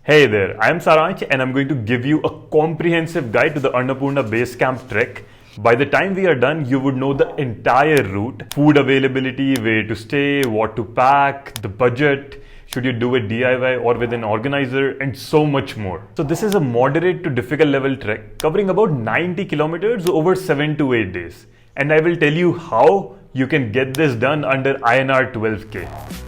Hey there, I am Saransh and I'm going to give you a comprehensive guide to the Annapurna Base Camp Trek. By the time we are done, you would know the entire route, food availability, where to stay, what to pack, the budget, should you do it DIY or with an organizer, and so much more. So this is a moderate to difficult level trek covering about 90 kilometers over 7 to 8 days. And I will tell you how you can get this done under INR 12k.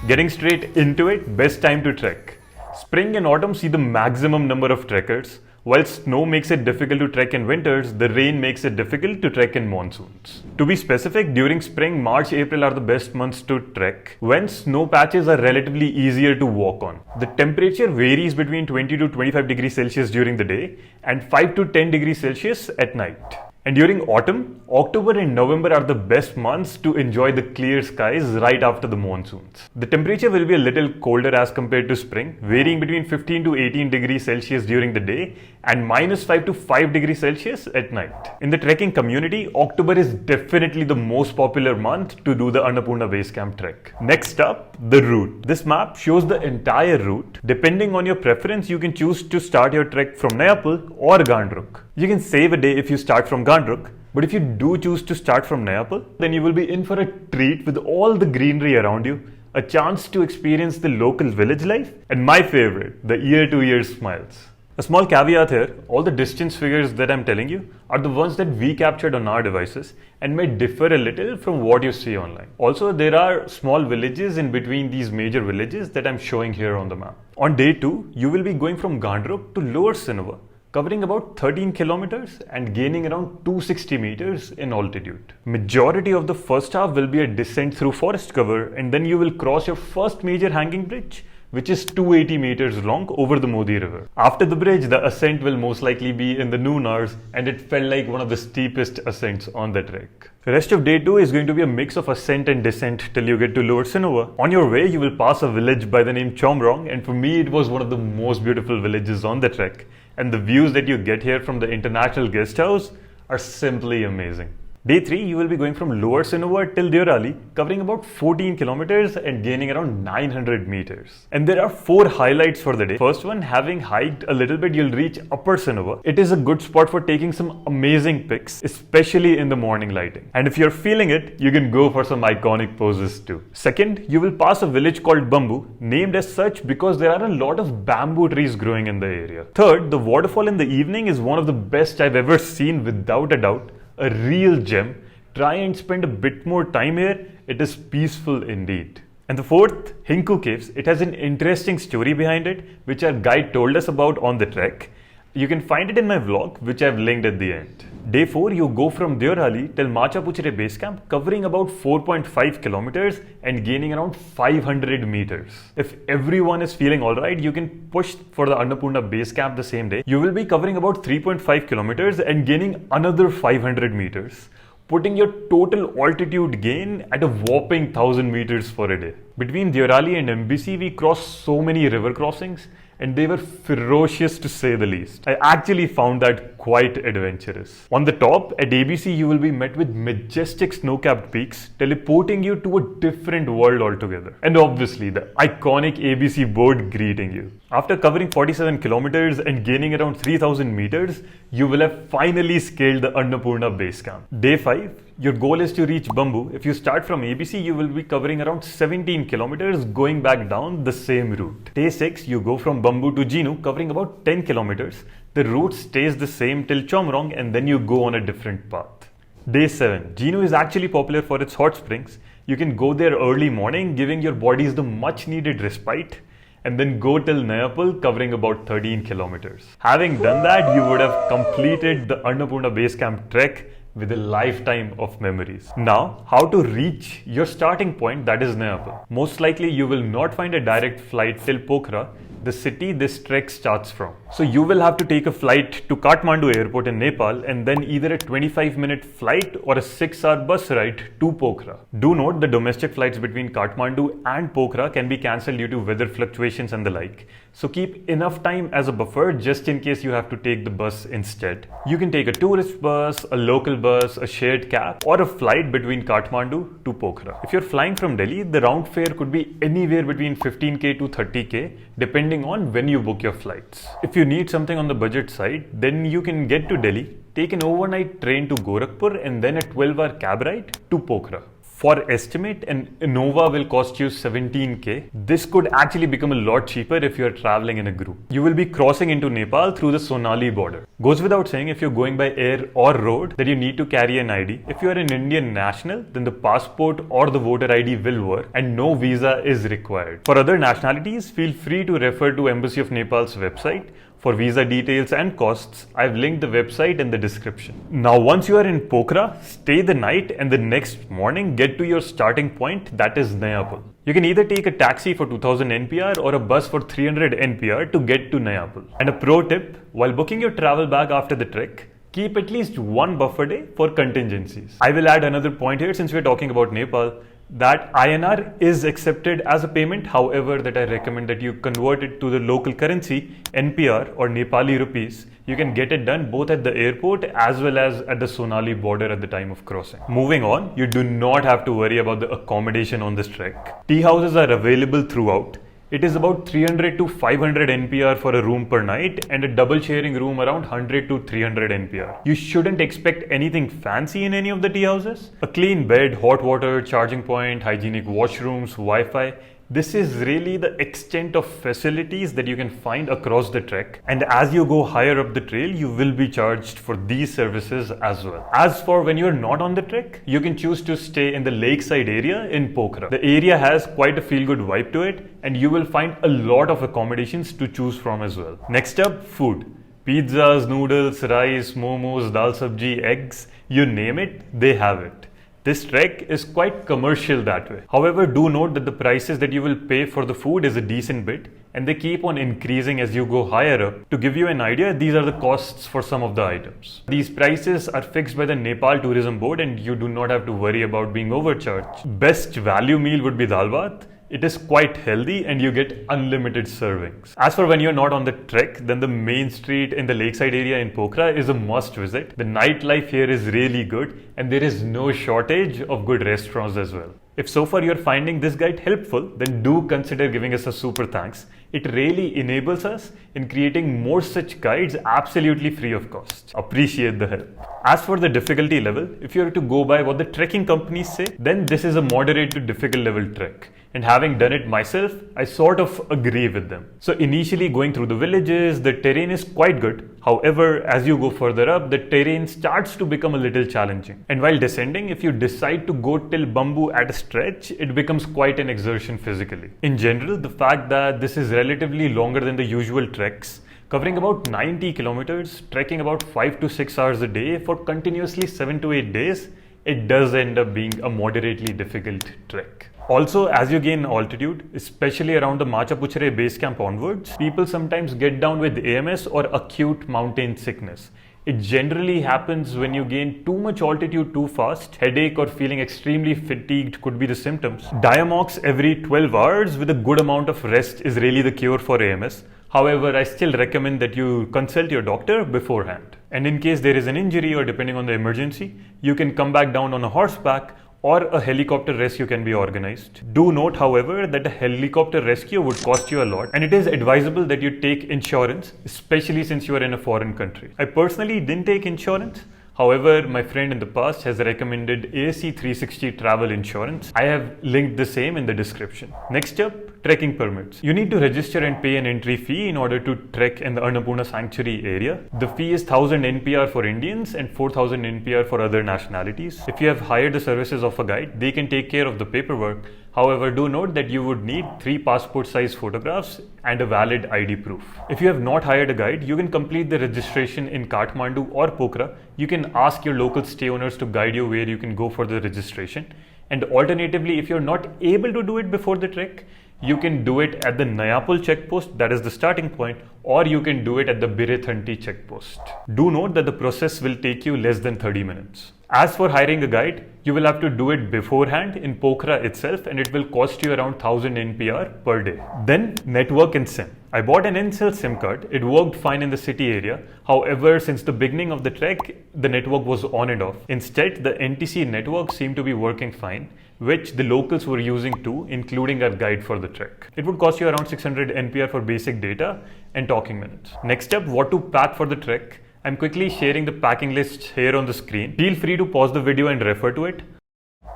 Getting straight into it, best time to trek. Spring and autumn see the maximum number of trekkers. While snow makes it difficult to trek in winters, the rain makes it difficult to trek in monsoons. To be specific, during spring, March, April are the best months to trek, when snow patches are relatively easier to walk on. The temperature varies between 20 to 25 degrees Celsius during the day and 5 to 10 degrees Celsius at night. And during autumn, October and November are the best months to enjoy the clear skies right after the monsoons. The temperature will be a little colder as compared to spring, varying between 15 to 18 degrees Celsius during the day and minus 5 to 5 degrees Celsius at night. In the trekking community, October is definitely the most popular month to do the Annapurna Base Camp Trek. Next up, the route. This map shows the entire route. Depending on your preference, you can choose to start your trek from Nayapul or Ghandruk. You can save a day if you start from Ghandruk, but if you do choose to start from Nayapul, then you will be in for a treat with all the greenery around you, a chance to experience the local village life, and my favorite, the ear-to-ear smiles. A small caveat here, all the distance figures that I'm telling you are the ones that we captured on our devices and may differ a little from what you see online. Also, there are small villages in between these major villages that I'm showing here on the map. On day 2, you will be going from Ghandruk to lower Sinuwa, covering about 13 kilometers and gaining around 260 meters in altitude. Majority of the first half will be a descent through forest cover, and then you will cross your first major hanging bridge, which is 280 meters long over the Modi River. After the bridge, the ascent will most likely be in the noon hours, and it felt like one of the steepest ascents on the trek. The rest of day 2 is going to be a mix of ascent and descent till you get to lower Sinuwa. On your way, you will pass a village by the name Chomrong, and for me, it was one of the most beautiful villages on the trek. And the views that you get here from the international guest house are simply amazing. Day 3, you will be going from lower Sinuwa till Deurali, covering about 14 kilometers and gaining around 900 meters. And there are 4 highlights for the day. First one, having hiked a little bit, you'll reach upper Sinuwa. It is a good spot for taking some amazing pics, especially in the morning lighting. And if you're feeling it, you can go for some iconic poses too. Second, you will pass a village called Bambu, named as such because there are a lot of bamboo trees growing in the area. Third, the waterfall in the evening is one of the best I've ever seen, without a doubt. A real gem. Try and spend a bit more time here. It is peaceful indeed. And the fourth, Hinku Caves. It has an interesting story behind it, which our guide told us about on the trek. You can find it in my vlog, which I've linked at the end. Day 4, you go from Deurali till Machapuchire Base Camp, covering about 4.5 kilometers and gaining around 500 meters. If everyone is feeling alright, you can push for the Annapurna Base Camp the same day. You will be covering about 3.5 kilometers and gaining another 500 meters, putting your total altitude gain at a whopping 1000 meters for a day. Between Deurali and MBC, we crossed so many river crossings, and they were ferocious to say the least. I actually found that quite adventurous. On the top, at ABC, you will be met with majestic snow-capped peaks, teleporting you to a different world altogether. And obviously, the iconic ABC board greeting you. After covering 47 kilometers and gaining around 3000 meters, you will have finally scaled the Annapurna Base Camp. Day 5, your goal is to reach Bambu. If you start from ABC, you will be covering around 17 kilometers going back down the same route. Day 6, you go from Bambu to Jhinu, covering about 10 kilometers. The route stays the same till Chomrong, and then you go on a different path. Day 7, Jhinu is actually popular for its hot springs. You can go there early morning, giving your bodies the much needed respite, and then go till Nayapul, covering about 13 kilometers. Having done that, you would have completed the Annapurna Base Camp Trek with a lifetime of memories. Now, how to reach your starting point, that is Nayapul. Most likely, you will not find a direct flight till Pokhara, the city this trek starts from. So you will have to take a flight to Kathmandu airport in Nepal, and then either a 25-minute flight or a 6-hour bus ride to Pokhara. Do note the domestic flights between Kathmandu and Pokhara can be cancelled due to weather fluctuations and the like. So keep enough time as a buffer just in case you have to take the bus instead. You can take a tourist bus, a local bus, a shared cab, or a flight between Kathmandu to Pokhara. If you're flying from Delhi, the round fare could be anywhere between 15k to 30k depending on when you book your flights. If you need something on the budget side, then you can get to Delhi, take an overnight train to Gorakhpur and then a 12-hour cab ride to Pokhara. For estimate, an Innova will cost you 17k. This could actually become a lot cheaper if you are traveling in a group. You will be crossing into Nepal through the Sonali border. Goes without saying, if you're going by air or road, that you need to carry an ID. If you are an Indian national, then the passport or the voter ID will work and no visa is required. For other nationalities, feel free to refer to Embassy of Nepal's website. For visa details and costs, I've linked the website in the description. Now, once you are in Pokhara, stay the night and the next morning get to your starting point, that is Nayapul. You can either take a taxi for 2000 NPR or a bus for 300 NPR to get to Nayapul. And a pro tip, while booking your travel bag after the trek, keep at least one buffer day for contingencies. I will add another point here since we're talking about Nepal, that INR is accepted as a payment. However, that I recommend that you convert it to the local currency, NPR or Nepali rupees. You can get it done both at the airport as well as at the Sonali border at the time of crossing. Moving on, you do not have to worry about the accommodation on this trek. Tea houses are available throughout. It is about 300 to 500 NPR for a room per night and a double sharing room around 100 to 300 NPR. You shouldn't expect anything fancy in any of the tea houses. A clean bed, hot water, charging point, hygienic washrooms, Wi-Fi. This is really the extent of facilities that you can find across the trek. And as you go higher up the trail, you will be charged for these services as well. As for when you're not on the trek, you can choose to stay in the lakeside area in Pokhara. The area has quite a feel-good vibe to it, and you will find a lot of accommodations to choose from as well. Next up, food. Pizzas, noodles, rice, momos, dal sabji, eggs, you name it, they have it. This trek is quite commercial that way. However, do note that the prices that you will pay for the food is a decent bit and they keep on increasing as you go higher up. To give you an idea, these are the costs for some of the items. These prices are fixed by the Nepal Tourism Board and you do not have to worry about being overcharged. Best value meal would be dal bhat. It is quite healthy and you get unlimited servings. As for when you're not on the trek, then the main street in the lakeside area in Pokhara is a must visit. The nightlife here is really good and there is no shortage of good restaurants as well. If so far you're finding this guide helpful, then do consider giving us a super thanks. It really enables us in creating more such guides absolutely free of cost. Appreciate the help. As for the difficulty level, if you were to go by what the trekking companies say, then this is a moderate to difficult level trek. And having done it myself, I sort of agree with them. So initially going through the villages, the terrain is quite good. However, as you go further up, the terrain starts to become a little challenging. And while descending, if you decide to go till Bambu at a stretch, it becomes quite an exertion physically. In general, the fact that this is relatively longer than the usual treks, covering about 90 kilometers, trekking about 5 to 6 hours a day for continuously 7 to 8 days, it does end up being a moderately difficult trek. Also, as you gain altitude, especially around the Machapuchre base camp onwards, people sometimes get down with AMS or acute mountain sickness. It generally happens when you gain too much altitude too fast. Headache or feeling extremely fatigued could be the symptoms. Diamox every 12 hours with a good amount of rest is really the cure for AMS. However, I still recommend that you consult your doctor beforehand. And in case there is an injury or depending on the emergency, you can come back down on a horseback or a helicopter rescue can be organized. Do note, however, that a helicopter rescue would cost you a lot and it is advisable that you take insurance, especially since you are in a foreign country. I personally didn't take insurance. However, my friend in the past has recommended ASC 360 travel insurance. I have linked the same in the description. Next up, trekking permits. You need to register and pay an entry fee in order to trek in the Annapurna Sanctuary area. The fee is 1000 NPR for Indians and 4000 NPR for other nationalities. If you have hired the services of a guide, they can take care of the paperwork. However, do note that you would need 3 passport-size photographs and a valid ID proof. If you have not hired a guide, you can complete the registration in Kathmandu or Pokhara. You can ask your local stay owners to guide you where you can go for the registration. And alternatively, if you're not able to do it before the trek, you can do it at the Nayapul checkpost, that is the starting point, or you can do it at the Birethanti checkpost. Do note that the process will take you less than 30 minutes. As for hiring a guide, you will have to do it beforehand in Pokhara itself, and it will cost you around 1000 NPR per day. Then network and SIM. I bought an in-cell SIM card. It worked fine in the city area. However, since the beginning of the trek, the network was on and off. Instead, the NTC network seemed to be working fine, which the locals were using too, including our guide for the trek. It would cost you around 600 NPR for basic data and talking minutes. Next up, what to pack for the trek. I'm quickly sharing the packing list here on the screen. Feel free to pause the video and refer to it.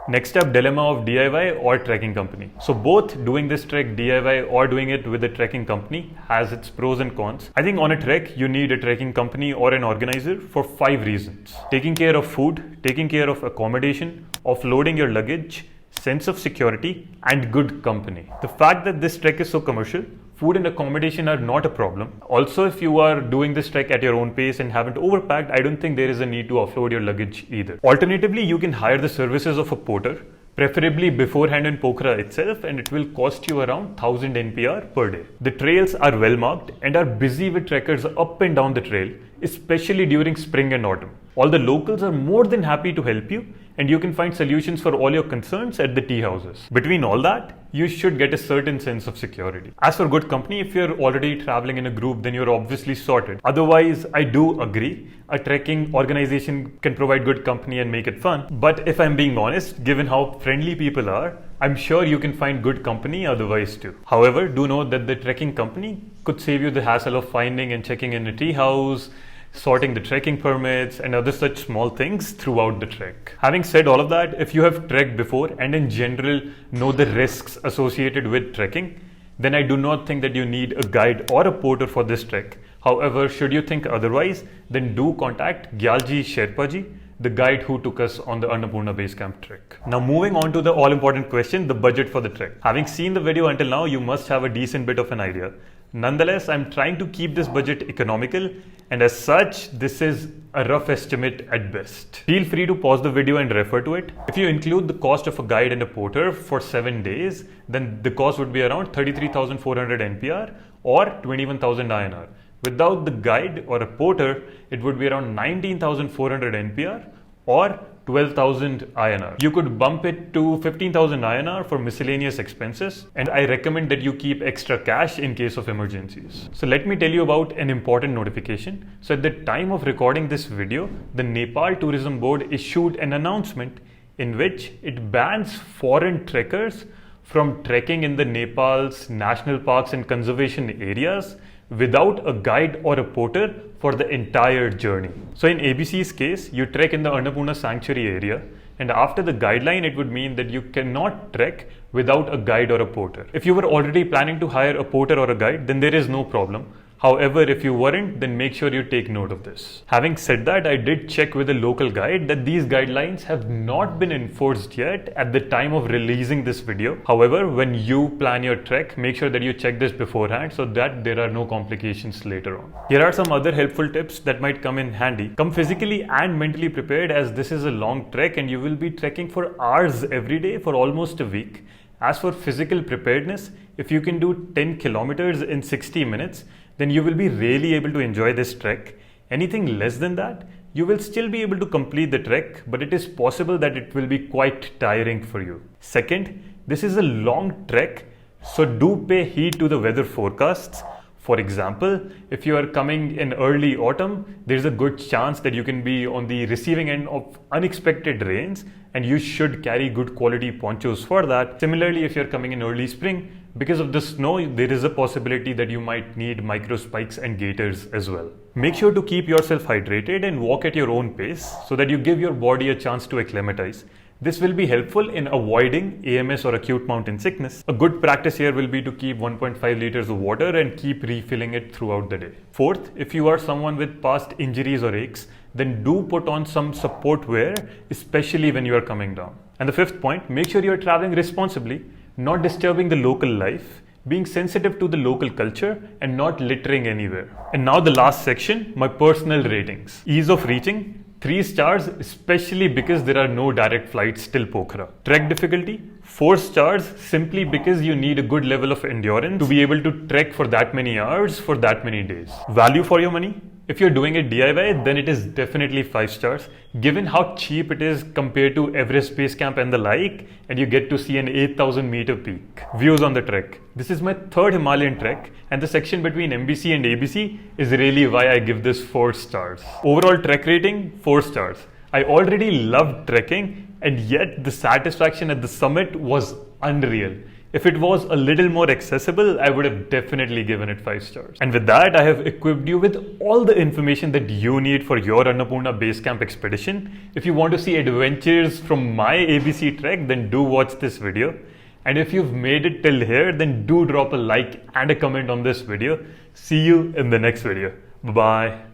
Next up, dilemma of DIY or trekking company. So both doing this trek DIY or doing it with a trekking company has its pros and cons. I think on a trek, you need a trekking company or an organizer for 5 reasons. Taking care of food, taking care of accommodation, offloading your luggage, sense of security, and good company. The fact that this trek is so commercial, food and accommodation are not a problem. Also, if you are doing this trek at your own pace and haven't overpacked, I don't think there is a need to offload your luggage either. Alternatively, you can hire the services of a porter, preferably beforehand in Pokhara itself, and it will cost you around 1000 NPR per day. The trails are well marked and are busy with trekkers up and down the trail, especially during spring and autumn. All the locals are more than happy to help you, and you can find solutions for all your concerns at the tea houses. Between all that, you should get a certain sense of security. As for good company, if you're already traveling in a group, then you're obviously sorted. Otherwise, I do agree, a trekking organization can provide good company and make it fun. But if I'm being honest, given how friendly people are, I'm sure you can find good company otherwise too. However, do know that the trekking company could save you the hassle of finding and checking in a tea house, sorting the trekking permits, and other such small things throughout the trek. Having said all of that, if you have trekked before and in general know the risks associated with trekking, then I do not think that you need a guide or a porter for this trek. However, should you think otherwise, then do contact Gyalje Sherpa ji, the guide who took us on the Annapurna Base Camp Trek. Now moving on to the all-important question, the budget for the trek. Having seen the video until now, you must have a decent bit of an idea. Nonetheless, I'm trying to keep this budget economical, and as such, this is a rough estimate at best. Feel free to pause the video and refer to it. If you include the cost of a guide and a porter for 7 days, then the cost would be around 33,400 NPR or 21,000 INR. Without the guide or a porter, it would be around 19,400 NPR or 12,000 INR. You could bump it to 15,000 INR for miscellaneous expenses, and I recommend that you keep extra cash in case of emergencies. So let me tell you about an important notification. So at the time of recording this video, the Nepal Tourism Board issued an announcement in which it bans foreign trekkers from trekking in the Nepal's national parks and conservation areas without a guide or a porter for the entire journey. So in ABC's case, you trek in the Annapurna Sanctuary area, and after the guideline, it would mean that you cannot trek without a guide or a porter. If you were already planning to hire a porter or a guide, then there is no problem. However, if you weren't, then make sure you take note of this. Having said that, I did check with a local guide that these guidelines have not been enforced yet at the time of releasing this video. However, when you plan your trek, make sure that you check this beforehand so that there are no complications later on. Here are some other helpful tips that might come in handy. Come physically and mentally prepared, as this is a long trek and you will be trekking for hours every day for almost a week. As for physical preparedness, if you can do 10 kilometers in 60 minutes, then you will be really able to enjoy this trek. Anything less than that, you will still be able to complete the trek, but it is possible that it will be quite tiring for you. Second, this is a long trek, so do pay heed to the weather forecasts. For example, if you are coming in early autumn, there's a good chance that you can be on the receiving end of unexpected rains, and you should carry good quality ponchos for that. Similarly, if you're coming in early spring, because of the snow, there is a possibility that you might need micro spikes and gaiters as well. Make sure to keep yourself hydrated and walk at your own pace so that you give your body a chance to acclimatize. This will be helpful in avoiding AMS or acute mountain sickness. A good practice here will be to keep 1.5 liters of water and keep refilling it throughout the day. Fourth, if you are someone with past injuries or aches, then do put on some support wear, especially when you are coming down. And the fifth point, make sure you are traveling responsibly, not disturbing the local life, being sensitive to the local culture, and not littering anywhere. And now the last section, my personal ratings. Ease of reaching, 3 stars, especially because there are no direct flights till Pokhara. Trek difficulty, 4 stars, simply because you need a good level of endurance to be able to trek for that many hours for that many days. Value for your money, If you're doing it DIY, then it is definitely 5 stars, given how cheap it is compared to Everest Base Camp and the like, and you get to see an 8,000 meter peak. Views on the trek. This is my third Himalayan trek, and the section between MBC and ABC is really why I give this 4 stars. Overall trek rating, 4 stars. I already loved trekking, and yet the satisfaction at the summit was unreal. If it was a little more accessible, I would have definitely given it 5 stars. And with that, I have equipped you with all the information that you need for your Annapurna Base Camp expedition. If you want to see adventures from my ABC trek, then do watch this video. And if you've made it till here, then do drop a like and a comment on this video. See you in the next video. Bye-bye.